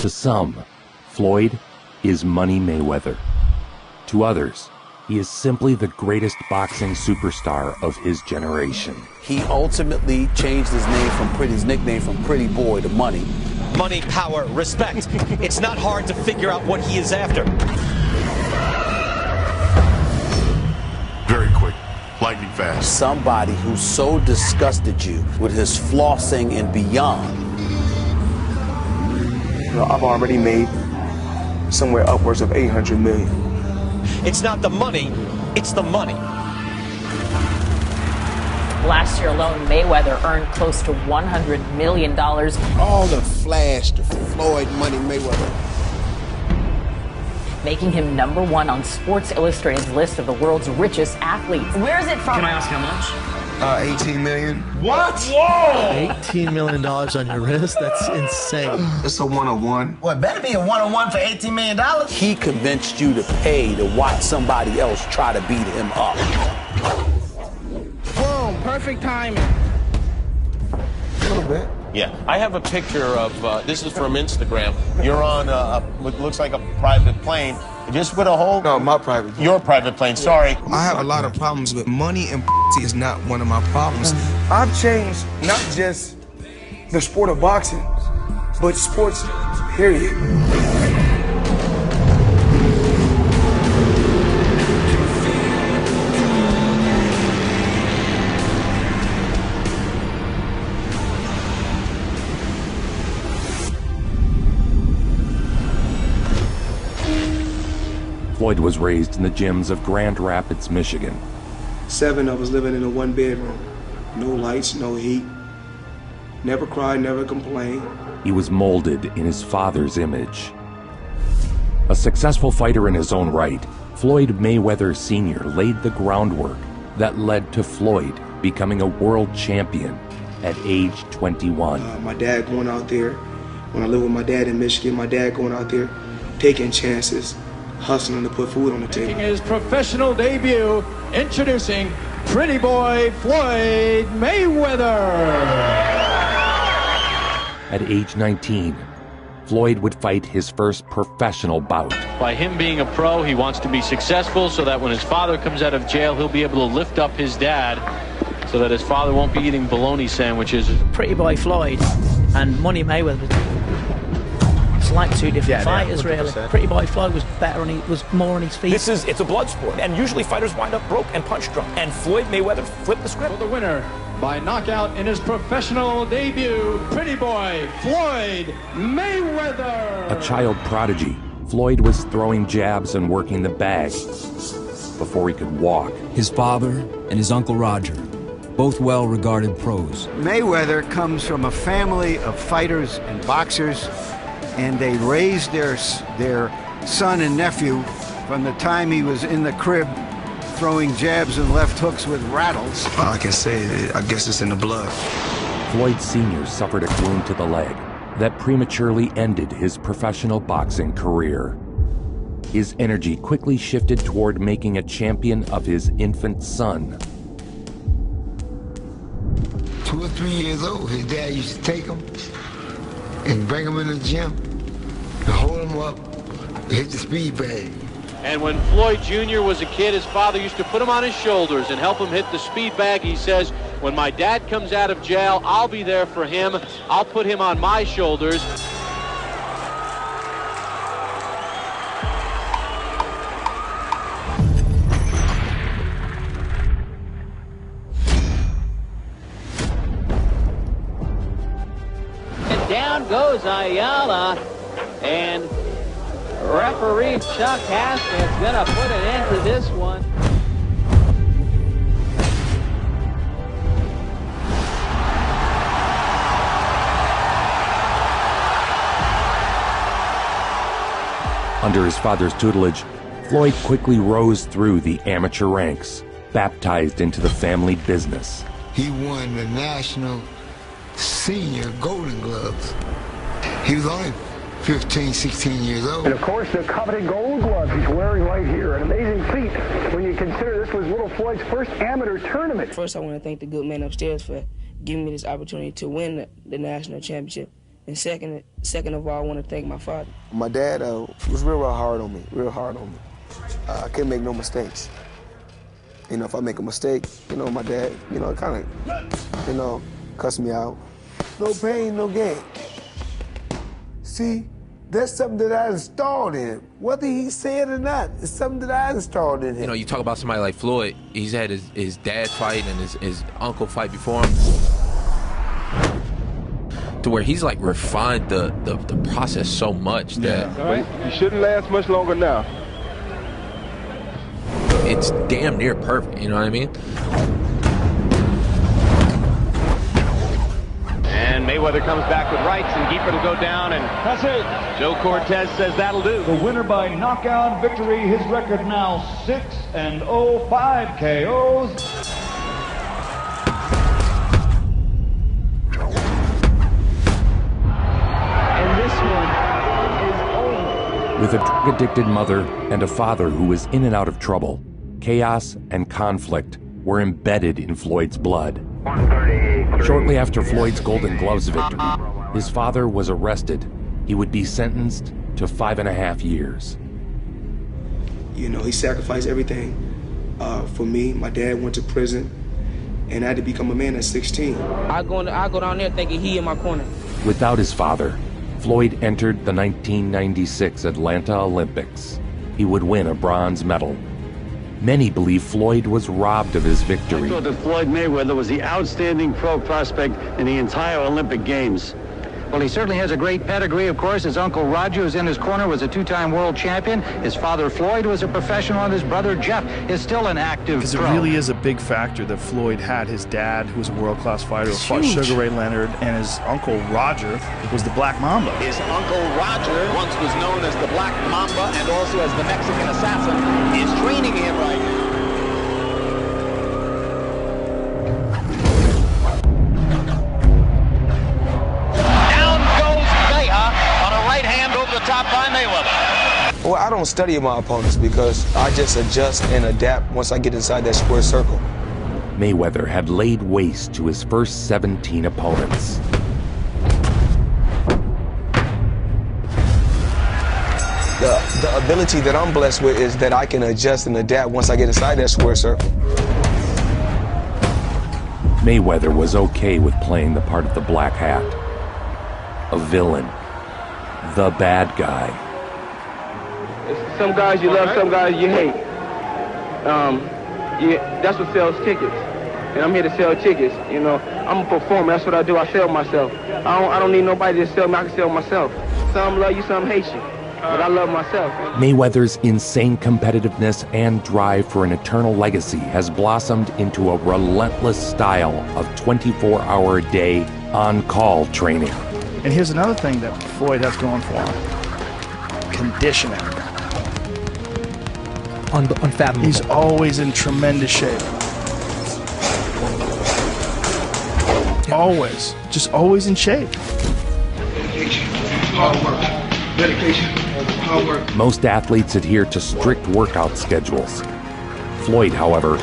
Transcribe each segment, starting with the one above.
To some, Floyd is Money Mayweather. To others, he is simply the greatest boxing superstar of his generation. He ultimately changed his nickname from Pretty Boy to Money. Money, power, respect. It's not hard to figure out what he is after. Very quick, lightning fast. Somebody who so disgusted you with his flossing and beyond. You know, I've already made somewhere upwards of 800 million. It's not the money, it's the money. Last year alone, Mayweather earned close to $100 million. All the flash, the Floyd Money Mayweather. Making him #1 on Sports Illustrated's list of the world's richest athletes. Where is it from? Can I ask how much? 18 million. What? Whoa! $18 million on your wrist? That's insane. It's a one-on-one. Well, it better be a one-on-one for $18 million. He convinced you to pay to watch somebody else try to beat him up. Boom, perfect timing. A little bit. Yeah, I have a picture of, this is from Instagram. You're on what looks like a private plane, just with a whole... No, my private plane. Your private plane, sorry. I have a lot of problems with money, and is not one of my problems. I've changed not just the sport of boxing, but sports, period. Floyd was raised in the gyms of Grand Rapids, Michigan. 7 of us living in a one-bedroom. No lights, no heat. Never cried, never complained. He was molded in his father's image. A successful fighter in his own right, Floyd Mayweather Sr. laid the groundwork that led to Floyd becoming a world champion at age 21. My dad going out there, when I lived with my dad in Michigan, my dad going out there, taking chances, hustling to put food on the table. Making his professional debut, introducing Pretty Boy Floyd Mayweather. At age 19, Floyd would fight his first professional bout. By him being a pro, he wants to be successful so that when his father comes out of jail, he'll be able to lift up his dad so that his father won't be eating bologna sandwiches. Pretty Boy Floyd and Money Mayweather. It's like two different fighters, really. Pretty Boy Floyd was better and he was more on his feet. It's a blood sport, and usually fighters wind up broke and punch drunk. And Floyd Mayweather flipped the script. For the winner, by knockout in his professional debut, Pretty Boy Floyd Mayweather. A child prodigy, Floyd was throwing jabs and working the bag before he could walk. His father and his uncle Roger, both well-regarded pros. Mayweather comes from a family of fighters and boxers, and they raised their son and nephew from the time he was in the crib throwing jabs and left hooks with rattles. I can say it, I guess it's in the blood. Floyd Sr. suffered a wound to the leg that prematurely ended his professional boxing career. His energy quickly shifted toward making a champion of his infant son. 2 or 3 years old, his dad used to take him and bring him in the gym and hold him up, hit the speed bag. And when Floyd Jr. was a kid, his father used to put him on his shoulders and help him hit the speed bag. He says, when my dad comes out of jail, I'll be there for him. I'll put him on my shoulders. And down goes Ayala, and referee Chuck Haskins going to put an end to this one. Under his father's tutelage, Floyd quickly rose through the amateur ranks, baptized into the family business. He won the National Senior Golden Gloves. He was only 15, 16 years old. And of course, the coveted gold gloves he's wearing right here. An amazing feat when you consider this was little Floyd's first amateur tournament. First, I want to thank the good man upstairs for giving me this opportunity to win the national championship. And second of all, I want to thank my father. My dad was real hard on me, I couldn't make no mistakes. You know, if I make a mistake, you know, my dad, you know, kind of, you know, cuss me out. No pain, no gain. See, that's something that I installed in him. Whether he said it or not, it's something that I installed in him. You know, you talk about somebody like Floyd, he's had his dad fight and his uncle fight before him. To where he's like refined the process so much that... All right, you shouldn't last much longer now. It's damn near perfect, you know what I mean? And Mayweather comes back with rights, and Giefer to go down, and that's it. Joe Cortez says that'll do. The winner by knockout victory, his record now 6-0, 5 KOs. With a drug-addicted mother and a father who was in and out of trouble, chaos and conflict were embedded in Floyd's blood. Shortly after Floyd's Golden Gloves victory, his father was arrested. He would be sentenced to 5.5 years. You know, he sacrificed everything for me. My dad went to prison, and I had to become a man at 16. I go down there thinking he in my corner. Without his father, Floyd entered the 1996 Atlanta Olympics. He would win a bronze medal. Many believe Floyd was robbed of his victory. I thought that Floyd Mayweather was the outstanding pro prospect in the entire Olympic Games. Well, he certainly has a great pedigree. Of course, his uncle Roger, who's in his corner, was a two-time world champion. His father, Floyd, was a professional, and his brother, Jeff, is still an active Because pro. it really is a big factor that Floyd had his dad, who was a world-class fighter, who fought Sugar Ray Leonard, and his uncle Roger was the Black Mamba. His uncle Roger, once was known as the Black Mamba and also as the Mexican Assassin, is training him right now. Top by Mayweather. Well, I don't study my opponents because I just adjust and adapt once I get inside that square circle. Mayweather had laid waste to his first 17 opponents. The ability that I'm blessed with is that I can adjust and adapt once I get inside that square circle. Mayweather was okay with playing the part of the Black Hat, a villain, the bad guy. Some guys you love, some guys you hate. That's what sells tickets. And I'm here to sell tickets. You know, I'm a performer. That's what I do. I sell myself. I don't need nobody to sell me. I can sell myself. Some love you, some hate you. But I love myself. Mayweather's insane competitiveness and drive for an eternal legacy has blossomed into a relentless style of 24-hour-a-day, on-call training. And here's another thing that Floyd has going for him. Conditioning. Unfathomable. He's always in tremendous shape. Always. Just always in shape. Dedication, hard work. Dedication, hard work. Most athletes adhere to strict workout schedules. Floyd, however,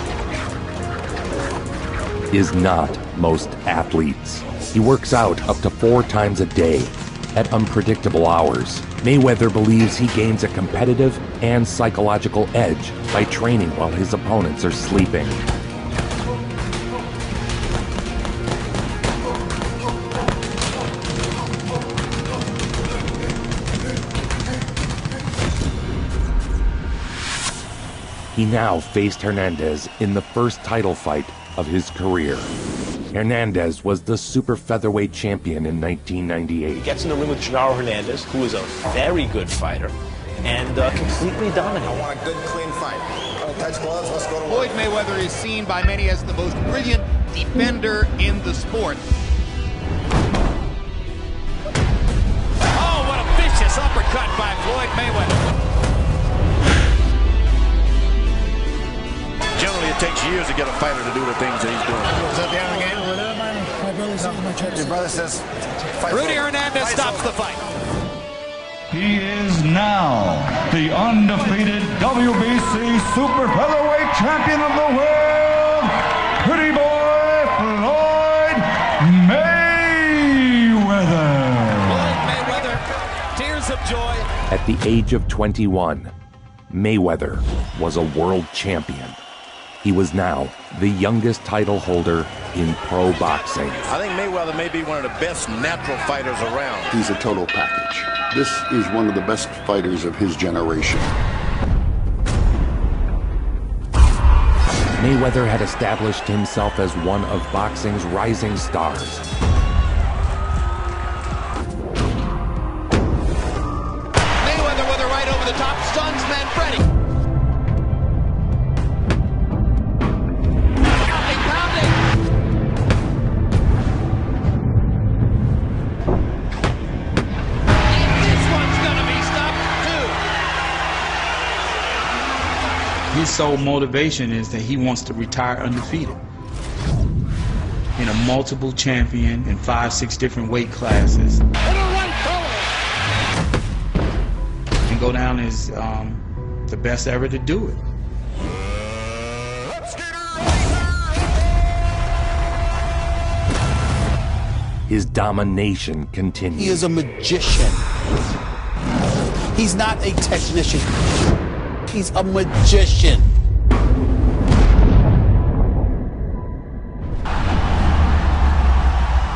is not most athletes. He works out up to 4 times a day at unpredictable hours. Mayweather believes he gains a competitive and psychological edge by training while his opponents are sleeping. He now faced Hernandez in the first title fight of his career. Hernandez was the super featherweight champion in 1998. He gets in the ring with Genaro Hernandez, who is a very good fighter, and completely dominating. I want a good, clean fight. Touch gloves, let's go to Floyd Mayweather is seen by many as the most brilliant defender in the sport. Oh, what a vicious uppercut by Floyd Mayweather. Generally, it takes years to get a fighter to do the things that he's doing. Is that the end of the game? Your brother says... Rudy Hernandez stops the fight. He is now the undefeated WBC Super Featherweight Champion of the world, Pretty Boy Floyd Mayweather. joy. At the age of 21, Mayweather was a world champion. He was now the youngest title holder in pro boxing. I think Mayweather may be one of the best natural fighters around. He's a total package. This is one of the best fighters of his generation. Mayweather had established himself as one of boxing's rising stars. Mayweather with a right over the top, stuns Manfredi. Pounding. And this one's gonna be stopped too. His sole motivation is that he wants to retire undefeated. In a multiple champion in 5-6 different weight classes. And go down as the best ever to do it. His domination continued. He is a magician. He's not a technician. He's a magician.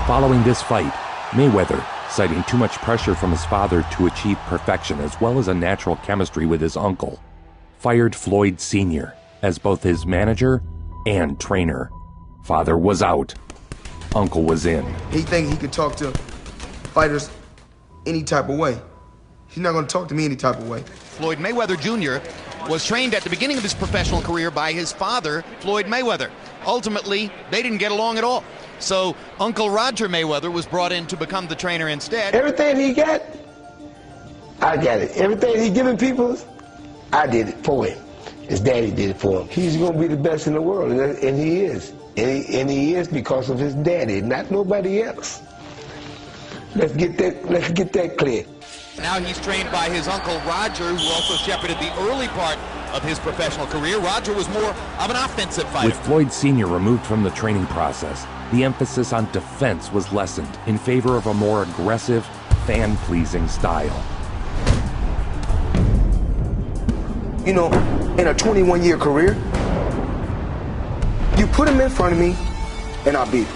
Following this fight, Mayweather, citing too much pressure from his father to achieve perfection as well as a natural chemistry with his uncle, fired Floyd Sr. as both his manager and trainer. Father was out. Uncle was in. He thinks he can talk to fighters any type of way. He's not going to talk to me any type of way. Floyd Mayweather Jr. was trained at the beginning of his professional career by his father, Floyd Mayweather. Ultimately, they didn't get along at all. So Uncle Roger Mayweather was brought in to become the trainer instead. Everything he got, I got it. Everything he giving people, I did it for him. His daddy did it for him. He's going to be the best in the world, and he is. And he is because of his daddy, not nobody else. Let's get that clear. Now he's trained by his uncle Roger, who also shepherded the early part of his professional career. Roger was more of an offensive fighter. With Floyd Sr. removed from the training process, the emphasis on defense was lessened in favor of a more aggressive, fan-pleasing style. You know, in a 21-year career, you put him in front of me, and I beat him.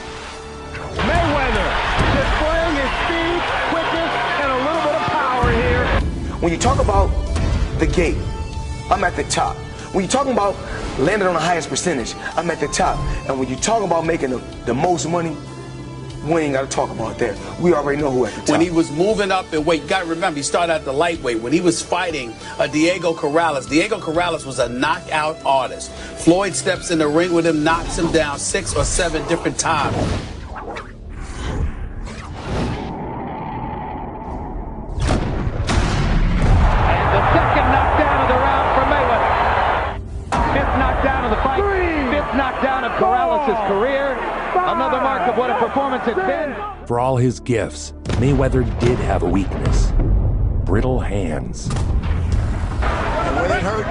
Mayweather displaying his speed, quickness, and a little bit of power here. When you talk about the gate, I'm at the top. When you're talking about landing on the highest percentage, I'm at the top. And when you're talking about making the most money, we ain't got to talk about that. We already know who at the top. When he was moving up in weight, you got to remember, he started at the lightweight. When he was fighting Diego Corrales was a knockout artist. Floyd steps in the ring with him, knocks him down 6 or 7 different times. Knockdown of Corrales' career. Another mark of what a performance it's been. For all his gifts, Mayweather did have a weakness: brittle hands. And when it hurt,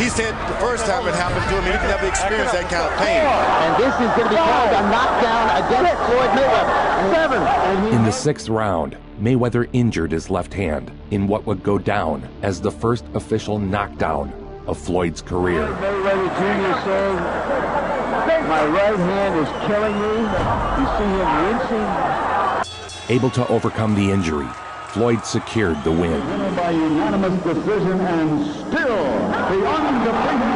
he said the first time it happened to him, he never experienced that kind of pain. And this is going to be called a knockdown against Floyd Mayweather. 7. In the 6th round, Mayweather injured his left hand in what would go down as the first official knockdown of Floyd's career. Mayweather Jr. says, my right hand is killing me. You see him wincing. Able to overcome the injury, Floyd secured the win. By unanimous decision and still the undefeated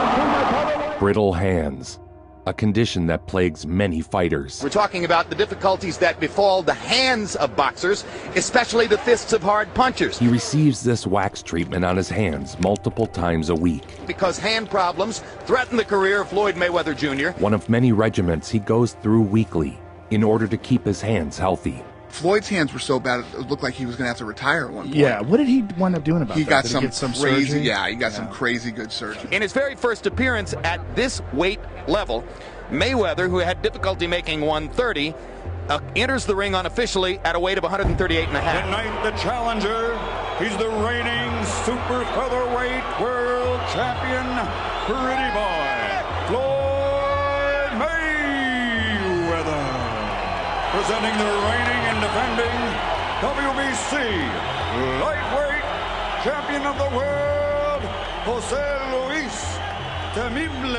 super. Brittle hands, a condition that plagues many fighters. We're talking about the difficulties that befall the hands of boxers, especially the fists of hard punchers. He receives this wax treatment on his hands multiple times a week. Because hand problems threaten the career of Floyd Mayweather Jr. One of many regimens he goes through weekly in order to keep his hands healthy. Floyd's hands were so bad it looked like he was going to have to retire at one point. Yeah, what did he wind up doing about that? He got Did some, he get some crazy, surgery? yeah, he got some crazy good surgery. In his very first appearance at this weight level, Mayweather, who had difficulty making 130, enters the ring unofficially at a weight of 138.5. Tonight, the challenger, he's the reigning super featherweight world champion, Pretty Boy, Floyd Mayweather. Presenting the reigning and defending WBC lightweight champion of the world, Jose Luis Temible.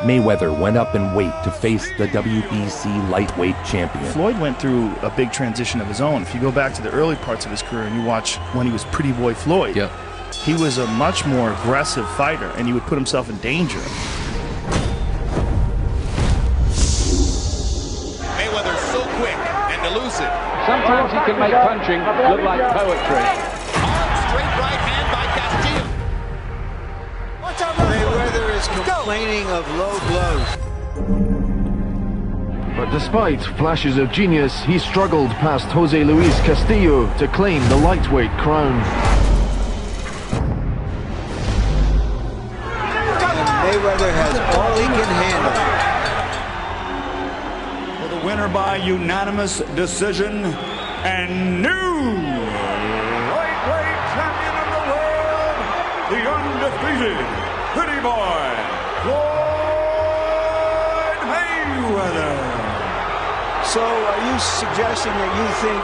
Mayweather went up in weight to face the WBC lightweight champion. Floyd went through a big transition of his own. If you go back to the early parts of his career and you watch when he was Pretty Boy Floyd, he was a much more aggressive fighter, and he would put himself in danger. Mayweather's so quick and elusive. Sometimes he can make punching look like poetry. Hard straight right hand by Castillo. Mayweather is complaining of low blows. But despite flashes of genius, he struggled past Jose Luis Castillo to claim the lightweight crown. Mayweather has all he can handle. For the winner by unanimous decision and new lightweight champion of the world, the undefeated Pretty Boy, Floyd Mayweather. So are you suggesting that you think,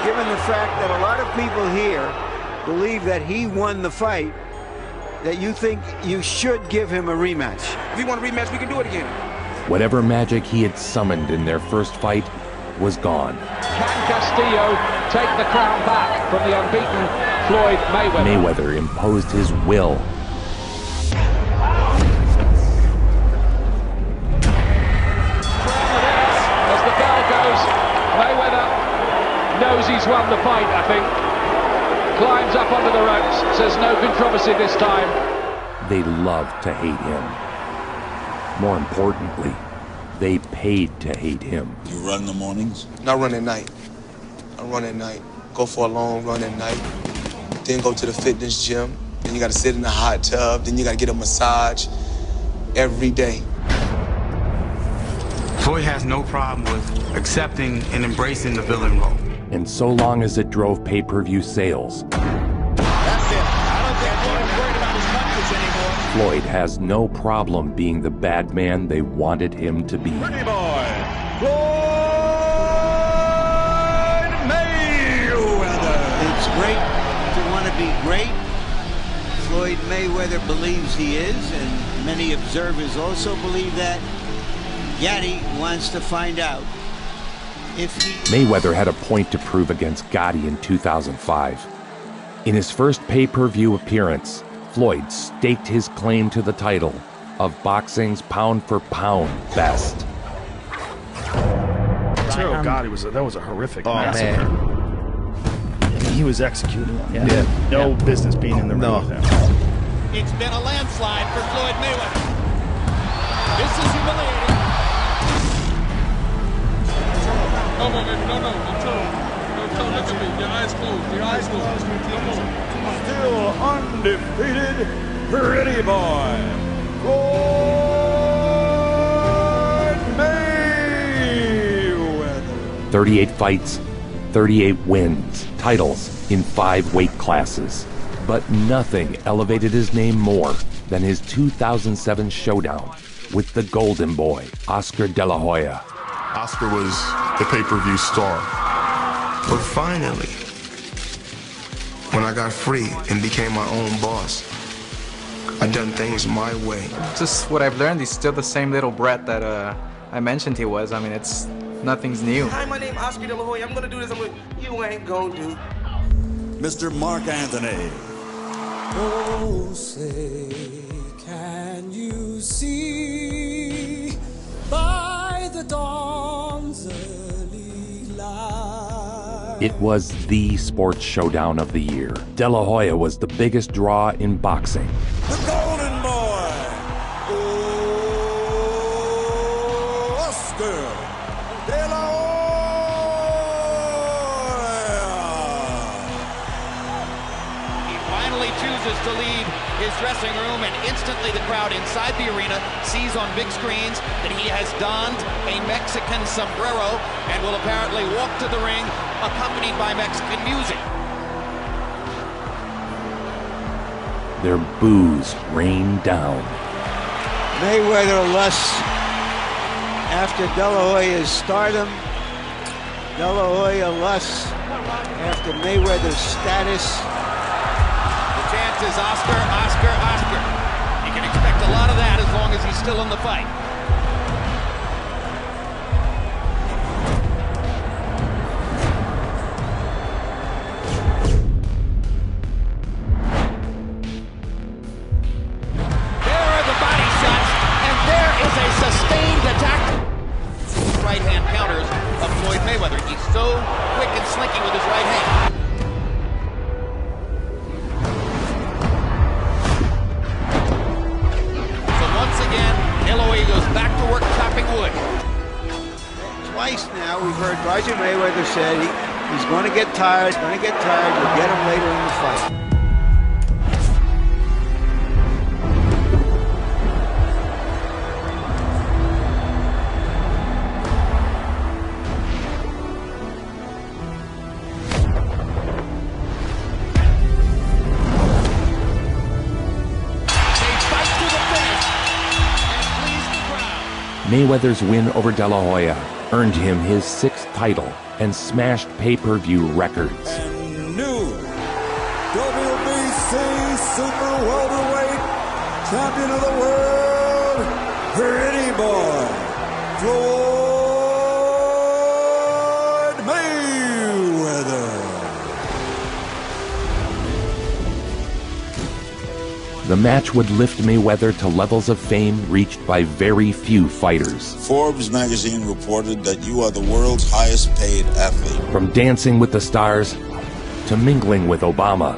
given the fact that a lot of people here believe that he won the fight, that you think you should give him a rematch? If you want a rematch, we can do it again. Whatever magic he had summoned in their first fight was gone. Can Castillo take the crown back from the unbeaten Floyd Mayweather? Mayweather imposed his will. As the bell goes, Mayweather knows he's won the fight, I think. Climbs up onto the ropes, says no controversy this time. They loved to hate him. More importantly, they paid to hate him. You run in the mornings? I run at night. I run at night. Go for a long run at night. Then go to the fitness gym. Then you gotta sit in the hot tub. Then you gotta get a massage every day. Floyd has no problem with accepting and embracing the villain role. And so long as it drove pay-per-view sales, Floyd has no problem being the bad man they wanted him to be. Pretty Boy, Floyd Mayweather. It's great to want to be great. Floyd Mayweather believes he is, and many observers also believe that. Gotti wants to find out if he... Mayweather had a point to prove against Gotti in 2005. In his first pay-per-view appearance, Floyd staked his claim to the title of boxing's pound-for-pound best. Terrell Gotti was that was a horrific Oh, massacre. man. He was executing him. He had no business being in the ring with him. It's been a landslide for Floyd Mayweather. This is humiliating. No, baby, no, look at me, your eyes closed, come on. Still undefeated, Pretty Boy, Floyd Mayweather. 38 fights, 38 wins, titles in 5 weight classes. But nothing elevated his name more than his 2007 showdown with the Golden Boy, Oscar De La Hoya. Oscar was the pay-per-view star. But finally, when I got free and became my own boss, I done things my way. Just what I've learned, he's still the same little brat that I mentioned he was. I mean, nothing's new. Hi, my name is Oscar De La Hoya. I'm gonna do this. You ain't gonna do. Mr. Mark Anthony. Oh, say, can you see by the dawn's early light? It was the sports showdown of the year. De La Hoya was the biggest draw in boxing. The Golden Boy. Oh, Oscar De La He finally chooses to leave his dressing room, and instantly the crowd inside the arena sees on big screens that he has donned a Mexican sombrero and will apparently walk to the ring accompanied by Mexican music. Their boos rained down. Mayweather lusts after De La Hoya's stardom. De La Hoya lusts after Mayweather's status. is Oscar, Oscar, Oscar. You can expect a lot of that as long as he's still in the fight. There are the body shots, and there is a sustained attack. Right-hand counters of Floyd Mayweather. He's so quick and slinky with his right hand. Goes back to work chopping wood. Twice now we've heard Roger Mayweather say he's going to get tired, we'll get him later in the fight. Mayweather's win over De La Hoya earned him his 6th title and smashed pay-per-view records. And new WBC Super Welterweight Champion of the World, Pretty Boy, Floyd Mayweather. The match would lift Mayweather to levels of fame reached by very few fighters. Forbes magazine reported that you are the world's highest paid athlete. From Dancing with the Stars to mingling with Obama,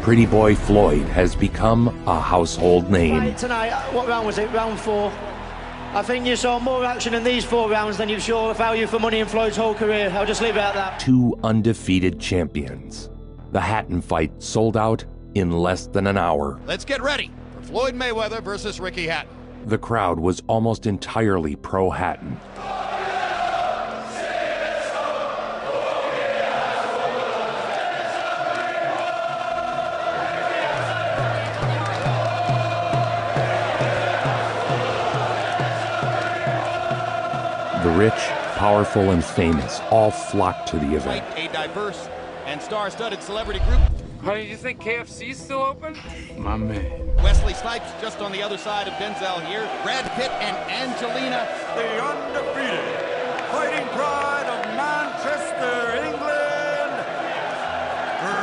Pretty Boy Floyd has become a household name. Right, tonight, what round was it? Round 4. I think you saw more action in these 4 rounds than you saw value for money in Floyd's whole career. I'll just leave it at that. 2 undefeated champions. The Hatton fight sold out in less than an hour. Let's get ready for Floyd Mayweather versus Ricky Hatton. The crowd was almost entirely pro-Hatton. The rich, powerful, and famous all flocked to the event. A diverse and star-studded celebrity group. Honey, you think KFC's still open? My man. Wesley Snipes just on the other side of Denzel here. Brad Pitt and Angelina. The undefeated fighting pride of Manchester, England,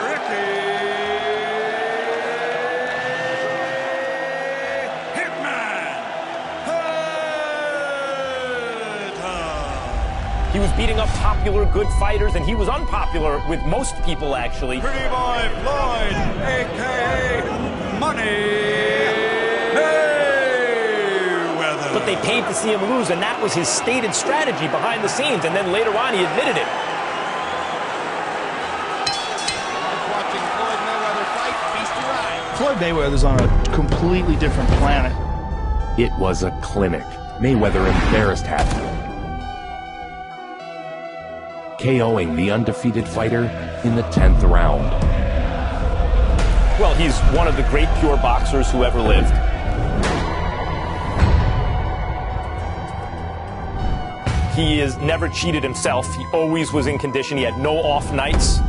Ricky Hitman Hatton. He was beating up popular, good fighters, and he was unpopular with most people, actually. Pretty Boy Floyd, a.k.a. Money Mayweather. But they paid to see him lose, and that was his stated strategy behind the scenes, and then later on he admitted it. Watching Floyd Mayweather fight, feast your eyes. Floyd Mayweather's on a completely different planet. It was a clinic. Mayweather embarrassed Hatton, KOing the undefeated fighter in the 10th round. Well, he's one of the great pure boxers who ever lived. He has never cheated himself. He always was in condition. He had no off nights.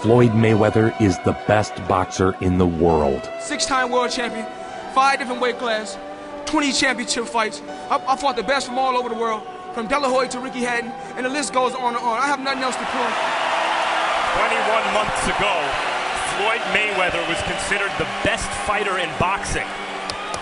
Floyd Mayweather is the best boxer in the world. 6-time world champion, 5 different weight classes, 20 championship fights. I fought the best from all over the world, from De La Hoya to Ricky Hatton, and the list goes on and on. I have nothing else to prove. 21 months ago, Floyd Mayweather was considered the best fighter in boxing.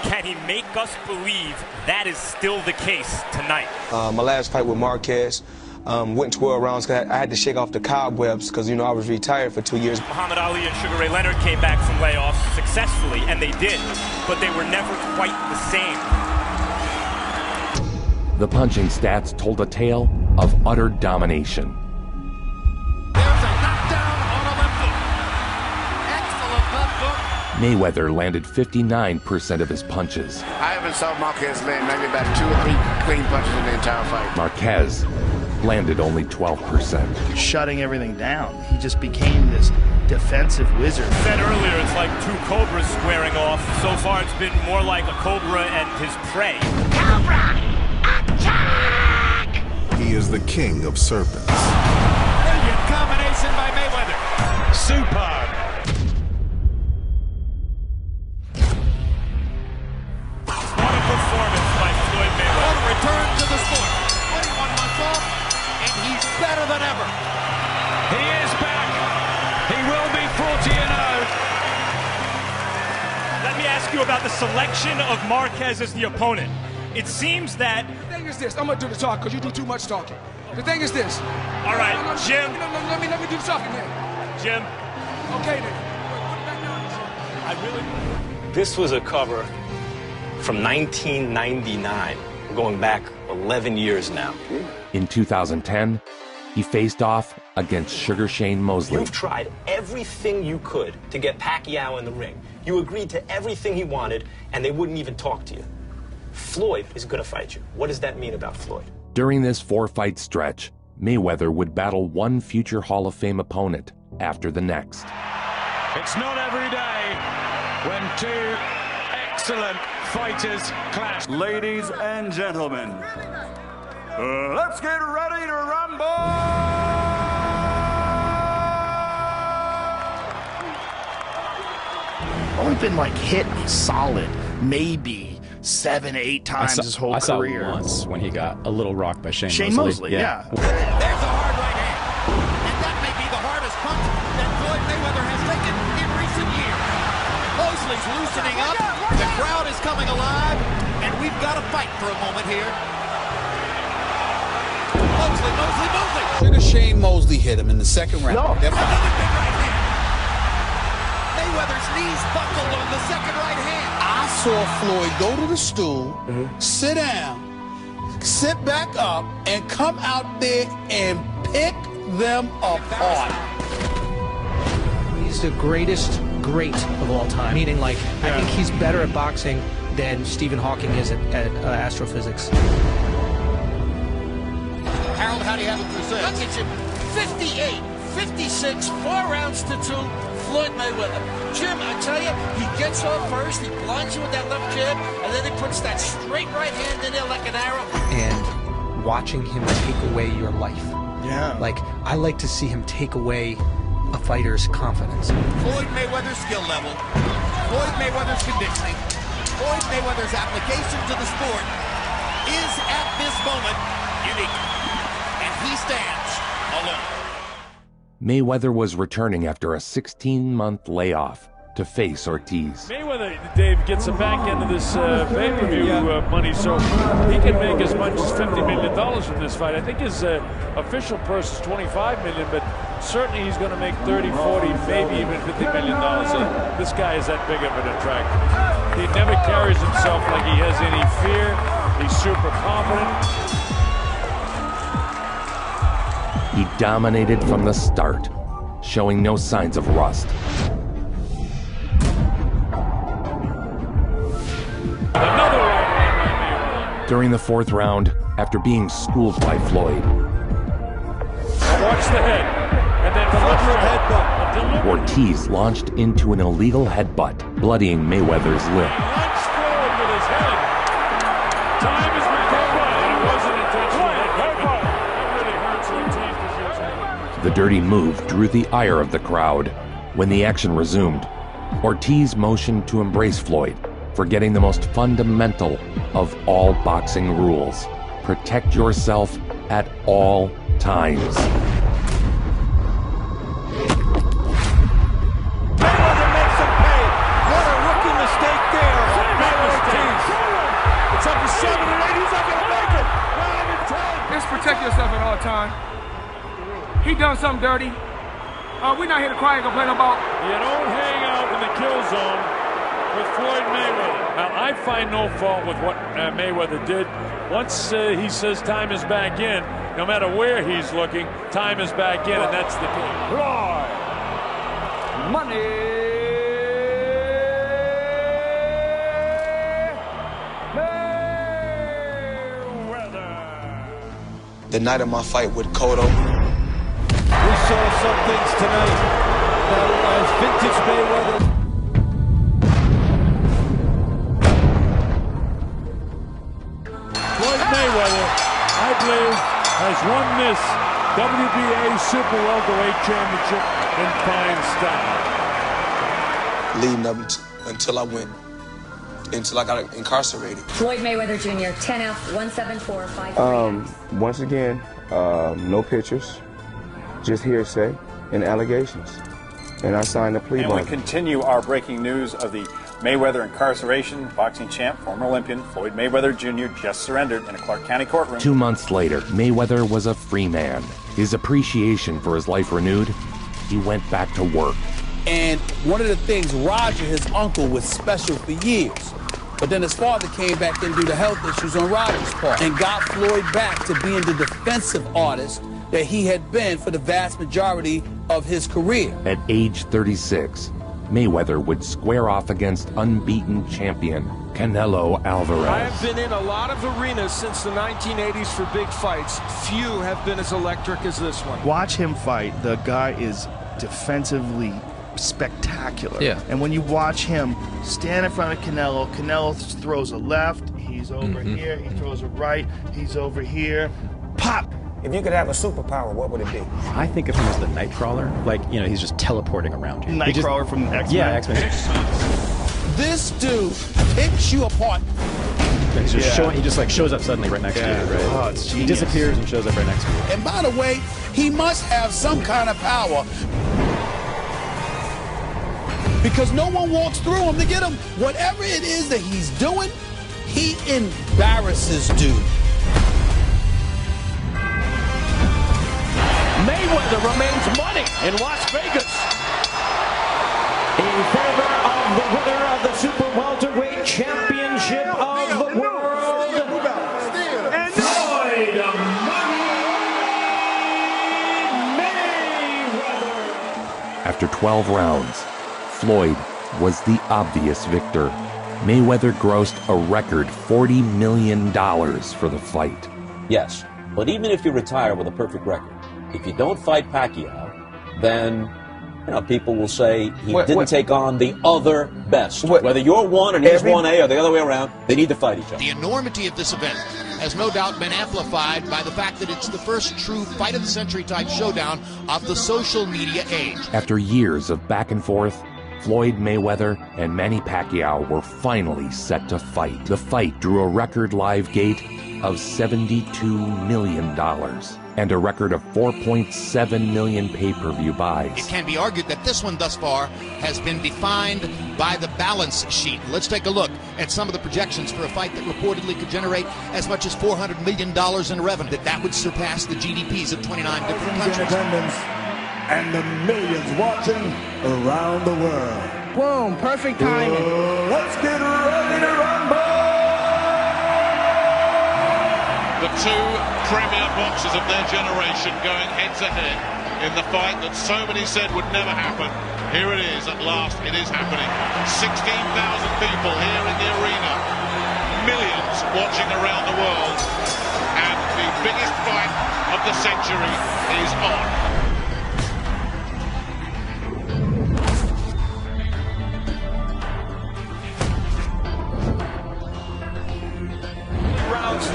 Can he make us believe that is still the case tonight? My last fight with Marquez, went 12 rounds because I had to shake off the cobwebs because, you know, I was retired for 2 years. Muhammad Ali and Sugar Ray Leonard came back from layoffs successfully, and they did, but they were never quite the same. The punching stats told a tale of utter domination. Mayweather landed 59% of his punches. I haven't saw Marquez land maybe about 2 or 3 clean punches in the entire fight. Marquez landed only 12%. Shutting everything down. He just became this defensive wizard. I said earlier, it's like 2 cobras squaring off. So far, it's been more like a cobra and his prey. Cobra! Attack! He is the king of serpents. Brilliant combination by Mayweather. Superb. What a performance by Floyd Mayweather. Return to the sport. 21 months off, and he's better than ever. He is back. He will be 40-0. Let me ask you about the selection of Marquez as the opponent. It seems that... The thing is this. I'm going to do the talk because you do too much talking. The thing is this. All right, Jim. Let me do the talking then. Jim. Okay then. This was a cover from 1999, going back 11 years now. In 2010, he faced off against Sugar Shane Mosley. You've tried everything you could to get Pacquiao in the ring. You agreed to everything he wanted, and they wouldn't even talk to you. Floyd is going to fight you. What does that mean about Floyd? During this 4-fight stretch, Mayweather would battle one future Hall of Fame opponent after the next. It's not every day when two excellent fighters clash. Ladies and gentlemen, let's get ready to rumble! Only been like hit solid, maybe 7-8 times his whole career. I saw once when he got a little rocked by Shane Mosley. Shane Mosley, yeah. There's a hard right hand. And that may be the hardest punch that Floyd Mayweather has taken in recent years. Mosley's loosening up. The crowd is coming alive. And we've got to fight for a moment here. Mosley. Sugar Shane Mosley hit him in the second round. No. Another big right hand. Mayweather's knees buckled on the second right hand. I saw Floyd go to the stool, sit down, sit back up, and come out there and pick them apart. He's the greatest great of all time. Meaning, like, I think he's better at boxing than Stephen Hawking is at astrophysics. Harold, how do you have it for six? I'll get you 58, 56, 4 rounds to 2. Floyd Mayweather. Jim, I tell you, he gets off first, he blinds you with that left jab, and then he puts that straight right hand in there like an arrow. And watching him take away your life. Yeah. Like, I like to see him take away a fighter's confidence. Floyd Mayweather's skill level, Floyd Mayweather's conditioning, Floyd Mayweather's application to the sport is at this moment unique. And he stands alone. Mayweather was returning after a 16-month layoff to face Ortiz. Mayweather, Dave, gets the back end of this pay-per-view money, so he can make as much as $50 million from this fight. I think his official purse is $25 million, but certainly he's going to make 30, 40, maybe even $50 million. This guy is that big of an attractor. He never carries himself like he has any fear. He's super confident. He dominated from the start, showing no signs of rust. During the 4th round, after being schooled by Floyd, watch the head, and then the Ortiz launched into an illegal headbutt, bloodying Mayweather's lip. Lunge forward with his head. Time is recovered, and it wasn't intentional. That really hurts Ortiz. The dirty move drew the ire of the crowd. When the action resumed, Ortiz motioned to embrace Floyd, forgetting the most fundamental of all boxing rules: protect yourself at all times. Mayweather makes him pay. What a rookie mistake there by Ortiz. It's up to 7 and 8. He's not going to make it. 9 and 10. Just protect yourself at all times. He done something dirty. We're not here to cry and complain about. You don't hang out in the kill zone with Floyd Mayweather. Now, I find no fault with what Mayweather did. Once he says time is back in, no matter where he's looking, time is back in, and that's the key. Floyd. Money. The night of my fight with Cotto, We saw some things tonight that as vintage Mayweather. Floyd Mayweather, I believe, has won this WBA Super Welterweight Championship in fine style. Leading up until I got incarcerated. Floyd Mayweather Jr., 10F, 174-53. Once again, no pictures, just hearsay and allegations. And I signed a plea And bargain. we continue our breaking news of the Mayweather incarceration. Boxing champ, former Olympian Floyd Mayweather Jr. just surrendered in a Clark County courtroom. 2 months later, Mayweather was a free man. His appreciation for his life renewed, he went back to work. And one of the things, Roger, his uncle, was special for years. But then his father came back and due to health issues on Roger's part and got Floyd back to being the defensive artist that he had been for the vast majority of his career. At age 36, Mayweather would square off against unbeaten champion Canelo Alvarez. I have been in a lot of arenas since the 1980s for big fights. Few have been as electric as this one. Watch him fight. The guy is defensively spectacular. Yeah. And when you watch him stand in front of Canelo, Canelo throws a left, he's over here, he throws a right, he's over here. Pop! If you could have a superpower, what would it be? I think of him as the Nightcrawler. Like, you know, he's just teleporting around you. Nightcrawler from X-Men? Yeah, X-Men. This dude picks you apart. He's just he just like shows up suddenly right next to you, right? Oh, it's He genius. disappears and shows up right next to you. And by the way, he must have some kind of power because no one walks through him to get him. Whatever it is that he's doing, he embarrasses dude. Mayweather remains money in Las Vegas. In favor of the winner of the Super Welterweight Championship of the world, Floyd Mayweather. After 12 rounds, Floyd was the obvious victor. Mayweather grossed a record $40 million for the fight. Yes, but even if you retire with a perfect record, if you don't fight Pacquiao, then people will say he didn't take on the other best. Whether you're 1 and he's 1A or the other way around, they need to fight each other. The enormity of this event has no doubt been amplified by the fact that it's the first true fight of the century type showdown of the social media age. After years of back and forth, Floyd Mayweather and Manny Pacquiao were finally set to fight. The fight drew a record live gate of $72 million and a record of 4.7 million pay-per-view buys. It can be argued that this one thus far has been defined by the balance sheet. Let's take a look at some of the projections for a fight that reportedly could generate as much as $400 million in revenue. That would surpass the GDPs of 29 different countries. And the millions watching around the world. Boom, perfect timing. Let's get ready to rumble! The two premier boxers of their generation going head-to-head in the fight that so many said would never happen. Here it is, at last, it is happening. 16,000 people here in the arena. Millions watching around the world. And the biggest fight of the century is on.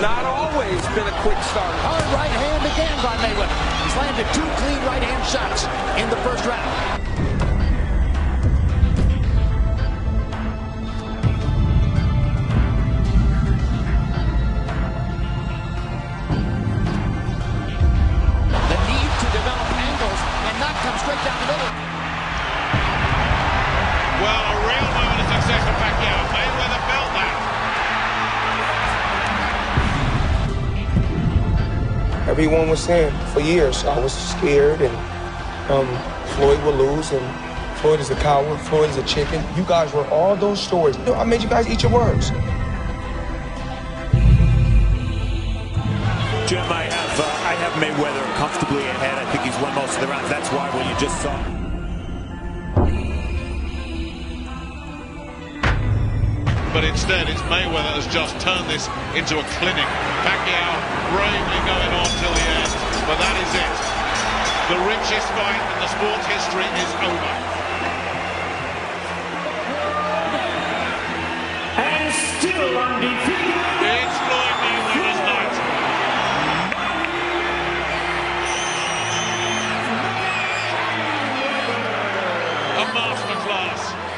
Not always been a quick start. Hard right hand again by Mayweather. He's landed 2 clean right hand shots in the first round. The need to develop angles and not come straight down the middle. Well, a real moment of success for Pacquiao. Mayweather felt that. Everyone was saying for years I was scared and Floyd would lose and Floyd is a coward, Floyd is a chicken. You guys were all those stories. I made you guys eat your words. Jim, I have Mayweather comfortably ahead. I think he's won most of the rounds. That's why when you just saw. But instead, it's Mayweather has just turned this into a clinic. Pacquiao bravely going on till the end, but that is it. The richest fight in the sport's history is over. And still undefeated. It's Floyd Mayweather's night.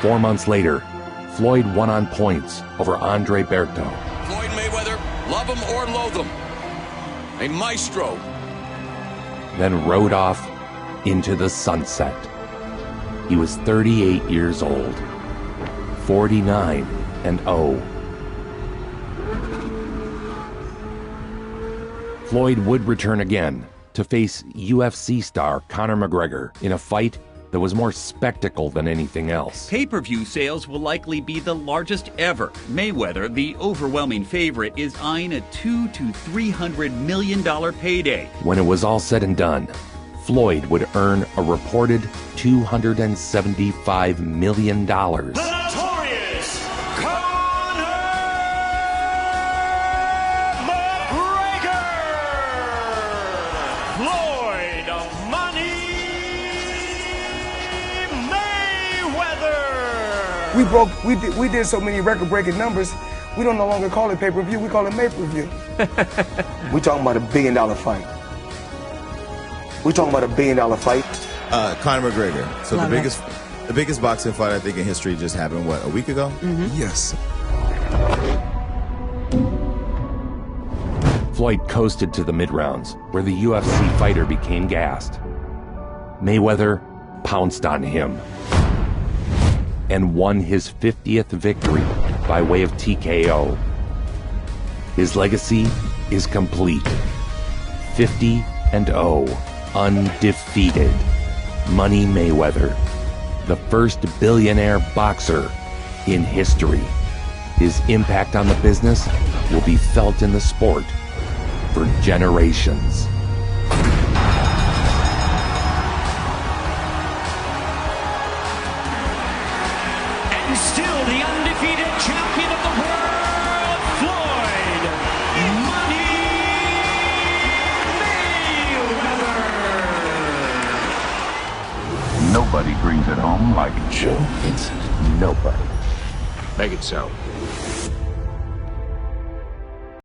4 months later, Floyd won on points over Andre Berto. Floyd Mayweather, love him or loathe him, a maestro. Then rode off into the sunset. He was 38 years old, 49-0. Floyd would return again to face UFC star Conor McGregor in a fight that was more spectacle than anything else. Pay-per-view sales will likely be the largest ever. Mayweather, the overwhelming favorite, is eyeing a $200 to $300 million payday. When it was all said and done, Floyd would earn a reported $275 million. Notorious Conor McGregor! Floyd Money Mayweather! We did so many record-breaking numbers, we don't no longer call it pay-per-view, we call it May-per-view. We talking about $1 billion fight. We talking about $1 billion fight. Conor McGregor. So the biggest boxing fight I think in history just happened, what, a week ago? Mm-hmm. Yes. Floyd coasted to the mid-rounds, where the UFC fighter became gassed. Mayweather pounced on him and won his 50th victory by way of TKO. His legacy is complete. 50-0, undefeated. Money Mayweather, the first billionaire boxer in history. His impact on the business will be felt in the sport for generations. And still the undefeated champion of the world, Floyd Money Mayweather. Nobody brings it home like Joe. Nobody. Make it so.